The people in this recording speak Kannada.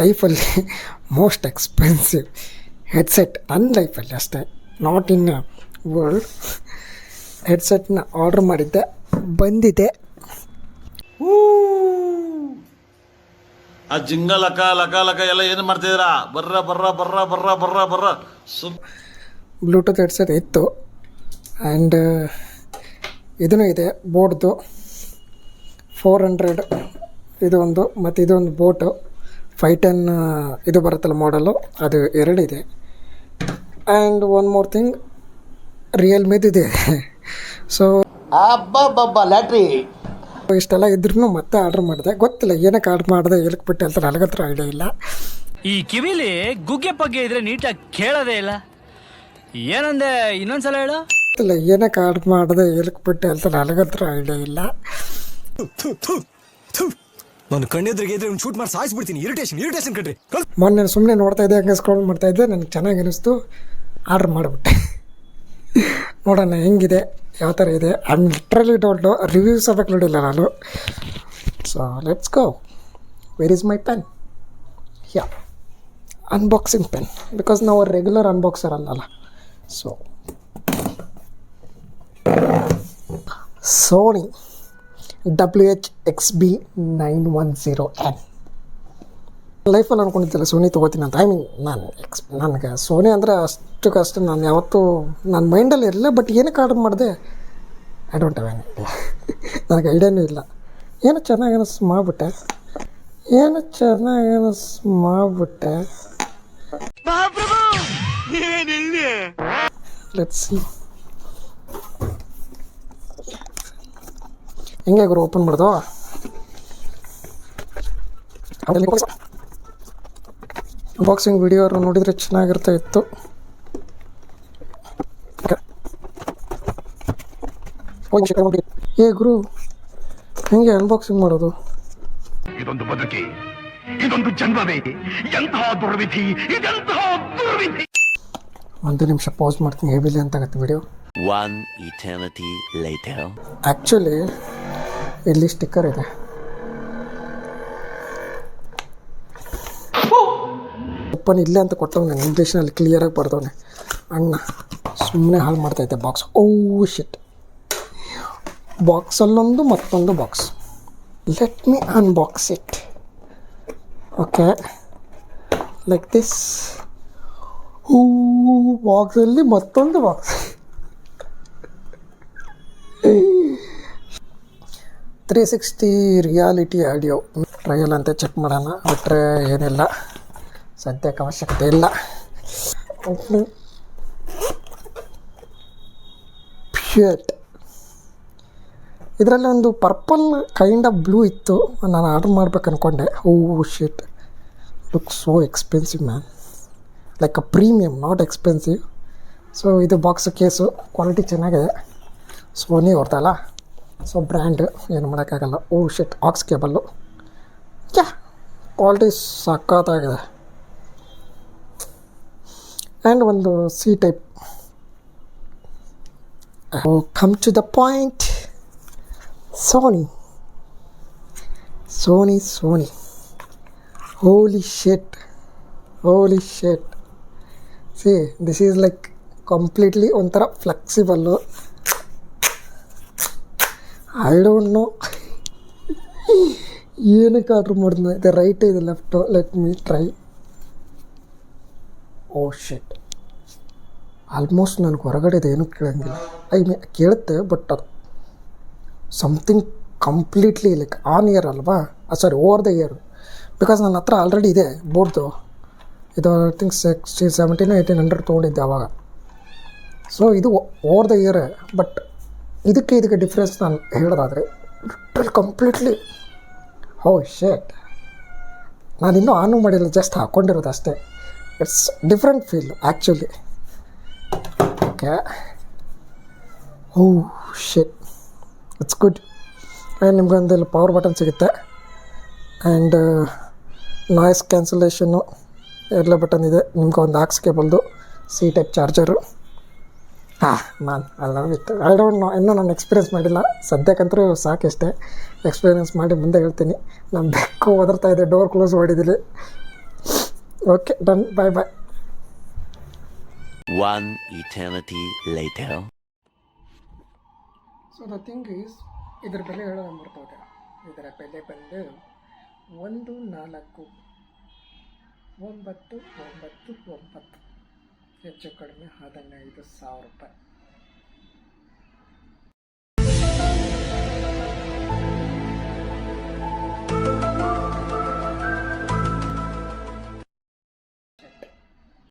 ಲೈಫಲ್ಲಿ ಮೋಸ್ಟ್ ಎಕ್ಸ್ಪೆನ್ಸಿವ್ ಹೆಡ್ಸೆಟ್ ನನ್ನ ಲೈಫಲ್ಲಿ ಅಷ್ಟೇ, ನಾಟ್ ಇನ್ ವರ್ಲ್ಡ್. ಹೆಡ್ಸೆಟ್ನ ಆರ್ಡ್ರ್ ಮಾಡಿದ್ದೆ, ಬಂದಿದೆ. ಆ ಜಿಂಗ ಲಕ ಲಕ ಲಕ ಎಲ್ಲ ಏನು ಮಾಡ್ತಿದ್ದೀರಾ? ಬರ್ರ ಬರ್ರ ಬರ್ರ ಬರ್ರ ಬರ್ರ ಬರ್ರ ಬ್ಲೂಟೂತ್ ಹೆಡ್ಸೆಟ್ ಇತ್ತು. ಆ್ಯಂಡ್ ಇದೂ ಇದೆ, ಬೋಟ್ದು 400 ಇದು ಒಂದು, ಮತ್ತು ಇದೊಂದು ಬೋಟು 510 ಇದು ಬರುತ್ತಲ್ಲ ಮಾಡಲು, ಅದು 2 ಇದೆ. ಆ್ಯಂಡ್ ಒನ್ ಮೋರ್ ಥಿಂಗ್, ರಿಯಲ್ಮಿದಿದೆ. ಸೊ ಲ್ಯಾಟ್ರಿ ಇಷ್ಟೆಲ್ಲ ಇದ್ರೂ ಮತ್ತೆ ಆರ್ಡ್ರ್ ಮಾಡಿದೆ. ಗೊತ್ತಿಲ್ಲ ಏನಕ್ಕೆ ಆರ್ಡ್ರ್ ಮಾಡಿದೆ, ಏನಕ್ಕೆ ಬಿಟ್ಟೆ ಅಂತ ನನಗತ್ರ ಐಡಿಯಾ ಇಲ್ಲ. ಈ ಕಿವಿಲಿ ಗುಗ್ಗೆ ಪಗ್ಗೆ ಇದ್ರೆ ನೀಟಾಗಿ ಕೇಳೋದೇ ಇಲ್ಲ. ಏನಂದೆ, ಇನ್ನೊಂದ್ಸಲ ಹೇಳು. ಗೊತ್ತಿಲ್ಲ ಏನಕ್ಕೆ ಆರ್ಡ್ರ್ ಮಾಡಿದೆ, ಏನಕ್ಕೆ ಬಿಟ್ಟೆ ಅಂತ ನನಗತ್ರ ಐಡಿಯಾ ಇಲ್ಲ. ನಾನು ಕಣ್ಣೆದ್ರಿಗೆ ಇದ್ರೆ ಶೂಟ್ ಮಾಡಿ ಸಾಯಿಸ್ಬಿಡ್ತೀನಿ. ಇರಿಟೇಷನ್ ಕಣ್ರಿ. ಮೊನ್ನೆ ಸುಮ್ಮನೆ ನೋಡ್ತಾ ಇದ್ದೆ, ಹಂಗೆ ಸ್ಕ್ರೋಲ್ ಮಾಡ್ತಾ ಇದ್ದೆ, ನನಗೆ ಚೆನ್ನಾಗಿ ಅನಿಸ್ತು, ಆರ್ಡ್ರ್ ಮಾಡಿಬಿಟ್ಟೆ. ನೋಡೋಣ ಹೆಂಗಿದೆ, ಯಾವ ಥರ ಇದೆ. I am literally don't know, reviews ಆಗಕ್ಕೆ ನೋಡಿಲ್ಲ ನಾನು. So let's go. Where is my pen? Yeah, unboxing pen, because ನಾವು ರೆಗ್ಯುಲರ್ ಅನ್ಬಾಕ್ಸರ್ ಅಲ್ಲಲ್ಲ. ಸೊ ಸೋನಿ WH-XB910N. ಲೈಫಲ್ಲಿ ಅಂದ್ಕೊಂಡಿದ್ದಿಲ್ಲ ಸೋನಿ ತೊಗೋತೀನಿ ಅಂತ. ಐ ಮೀನ್ ನನಗೆ ಸೋನಿ ಅಂದರೆ ಅಷ್ಟಕ್ಕಷ್ಟು ನಾನು ಯಾವತ್ತೂ ನನ್ನ ಮೈಂಡಲ್ಲಿ ಇರಲಿಲ್ಲ. ಬಟ್ ಏನಕ್ಕೆ ಆರ್ಡರ್ ಮಾಡಿದೆ, I don't have any idea. ನನಗೆ ಐಡಿಯಾನೂ ಇಲ್ಲ. ಏನೋ ಚೆನ್ನಾಗಿ ಮಾಡಿಬಿಟ್ಟೆ. ಲೆಟ್ಸ್ ಸಿ ಹೆಂಗೆ ಗುರು ಓಪನ್ ಮಾಡ್ದೋ. ಅನ್ಬಾಕ್ಸಿಂಗ್ ವಿಡಿಯೋ ನೋಡಿದರೆ ಚೆನ್ನಾಗಿರ್ತಾ ಇತ್ತು. ಏ ಗುರು, ಹೆಂಗೆ ಅನ್ಬಾಕ್ಸಿಂಗ್ ಮಾಡೋದು? ಇದೊಂದು ಬದುಕಿ, ಇದೊಂದು ಜನ್ಮವೇ, ಎಂತಹ ದುರ್ವಿಧಿ, ಇದೆಂತಹ ದುರ್ವಿಧಿ. 1 ನಿಮಿಷ ಪಾಸ್ ಮಾಡ್ತೀನಿ, ಹೇವಿಲ್ಲ ಅಂತ ಆಗತ್ತೆ video. One eternity later. Actually ಇಲ್ಲಿ ಸ್ಟಿಕ್ಕರ್ ಇದೆ. ಓಪನ್ ಇಲ್ಲೇ ಅಂತ ಕೊಟ್ಟವನೆ, ಇಂಗ್ಲೀಷ್ನಲ್ಲಿ ಕ್ಲಿಯರಾಗಿ ಬರ್ದವನೆ ಅಣ್ಣ. ಸುಮ್ಮನೆ ಹಾಳು ಮಾಡ್ತೈತೆ ಬಾಕ್ಸ್. ಓ ಶಿಟ್, ಬಾಕ್ಸಲ್ಲೊಂದು ಮತ್ತೊಂದು box. Let me unbox it. Okay, like this. ಬಾಕ್ಸಲ್ಲಿ ಮತ್ತೊಂದು ಬಾಕ್ಸ್. 360 ರಿಯಾಲಿಟಿ ಆಡಿಯೋ ಟ್ರಯಲ್ ಅಂತ ಚೆಕ್ ಮಾಡೋಣ. ಬಿಟ್ಟರೆ ಏನಿಲ್ಲ, ಸದ್ಯಕ್ಕೆ ಅವಶ್ಯಕತೆ ಇಲ್ಲ. ಶರ್ಟ್ ಇದರಲ್ಲಿ ಒಂದು ಪರ್ಪಲ್ ಕೈಂಡ್ ಆಫ್ ಬ್ಲೂ ಇತ್ತು, ನಾನು ಆರ್ಡ್ರ್ ಮಾಡ್ಬೇಕು ಅಂದ್ಕೊಂಡೆ. Oh shit, look so expensive man, like a premium, not expensive. So ಇದು ಬಾಕ್ಸು, ಕೇಸು ಕ್ವಾಲಿಟಿ ಚೆನ್ನಾಗಿದೆ. ಸೋನಿ ಅವ್ರದ್ದಲ್ಲ, ಸೊ ಬ್ರ್ಯಾಂಡ್ ಏನು ಮಾಡೋಕ್ಕಾಗಲ್ಲ. Oh shit, aux cable, yeah quality ಸಖತ್ತಾಗಿದೆ. ಆ್ಯಂಡ್ ಒಂದು C type. Come to the point. Sony. Holy shit. See, this is like completely ಒಂಥರ ಫ್ಲೆಕ್ಸಿಬಲ್ಲು. ಐ ಡೋಂಟ್ ನೋ ಏನಕ್ಕೆ ಆರ್ಡ್ರ್ ಮಾಡಿದ್ನ. ಇದು ರೈಟ್, ಇದು left. Let me try. Oh shit, almost ನನಗೆ ಹೊರಗಡೆ ಏನೂ ಕೇಳೋಂಗಿಲ್ಲ. ಕೇಳುತ್ತೆ, ಬಟ್ ಅದು something completely like on year ಅಲ್ವಾ, ಸಾರಿ ಓವರ್ ದ ಇಯರ್. ಬಿಕಾಸ್ ನನ್ನ ಹತ್ರ ಆಲ್ರೆಡಿ ಇದೆ ಬೋರ್ಡ್ದು. ಇದು ಐ ಥಿಂಕ್ 1700-1800 ತೊಗೊಂಡಿದ್ದೆ ಆವಾಗ. ಸೊ ಇದು ಓವರ್ ದ ಇಯರ್. ಬಟ್ ಇದಕ್ಕೆ ಡಿಫ್ರೆನ್ಸ್ ನಾನು ಹೇಳೋದಾದರೆ ಕಂಪ್ಲೀಟ್ಲಿ ಹೋ ಶೇಟ್. ನಾನಿನ್ನೂ ಆನು ಮಾಡಿಲ್ಲ, ಜಸ್ಟ್ ಹಾಕ್ಕೊಂಡಿರೋದು ಅಷ್ಟೇ. It's different feel actually. Okay, oh shit, it's good. And ನಿಮ್ಗೊಂದು ಪವರ್ ಬಟನ್ ಸಿಗುತ್ತೆ. ಆ್ಯಂಡ್ ನಾಯ್ಸ್ ಕ್ಯಾನ್ಸಲೇಷನ್ನು ಎಲ್ಲ ಬಟನ್ ಇದೆ. ನಿಮ್ಗೆ ಆಕ್ಸ್ ಕೇಬಲ್ದು ಸಿ ಟೈಪ್ ಚಾರ್ಜರು. ನಾನು ಅಲ್ಲ ಇತ್ತು. ಐ ಡೋಂಟ್ ನೋ, ಇನ್ನೂ ನಾನು ಎಕ್ಸ್ಪೀರಿಯೆನ್ಸ್ ಮಾಡಿಲ್ಲ. ಸದ್ಯಕ್ಕಂತೂ ಸಾಕಷ್ಟೇ. ಎಕ್ಸ್ಪೀರಿಯೆನ್ಸ್ ಮಾಡಿ ಮುಂದೆ ಹೇಳ್ತೀನಿ. ನಾನು ಬೆಕ್ಕು ಒದರ್ತಾ ಇದೆ, ಡೋರ್ ಕ್ಲೋಸ್ ಮಾಡಿದ್ದೀನಿ. Okay done, bye bye. One eternity later. So the thing is, ಇದ್ರ ಬೆಲೆ ಹೇಳೋದು ಮರ್ತೋದೆ. ಇದರ ಬೆಲೆ ಬಂದು 1,4,9,9,9 ಹೆಚ್ಚು ಕಡಿಮೆ 15,000 ರೂಪಾಯಿ.